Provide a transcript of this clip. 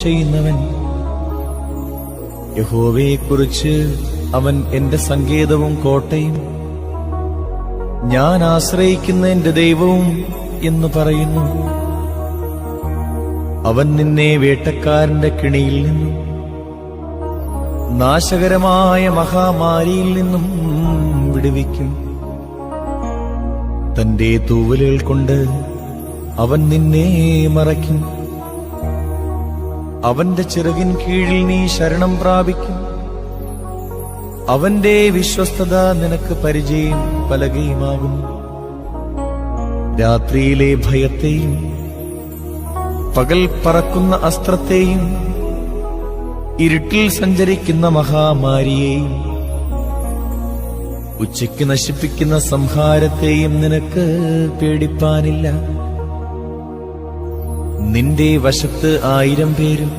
ചെയ്യുന്നവൻ. യഹോവയെക്കുറിച്ച് അവൻ എന്റെ സങ്കേതവും കോട്ടയും, ഞാൻ ആശ്രയിക്കുന്ന എന്റെ ദൈവവും എന്ന് പറയുന്നു. അവൻ നിന്നെ വേട്ടക്കാരന്റെ കിണിയിൽ നിന്നും നാശകരമായ മഹാമാരിയിൽ നിന്നും വിടുവിക്കും. തന്റെ തൂവലുകൾ കൊണ്ട് അവൻ നിന്നെ മറയ്ക്കും. അവന്റെ ചിറകിൻ കീഴിൽ നീ ശരണം പ്രാപിക്കും. അവന്റെ വിശ്വസ്തത നിനക്ക് പരിചയം പലകയുമാകും. രാത്രിയിലെ ഭയത്തെയും പകൽ പറക്കുന്ന അസ്ത്രത്തെയും ഇരുട്ടിൽ സഞ്ചരിക്കുന്ന മഹാമാരിയെയും ഉച്ചയ്ക്ക് നശിപ്പിക്കുന്ന സംഹാരത്തെയും നിനക്ക് പേടിപ്പാനില്ല. നിന്റെ വശത്ത് 1000 പേരും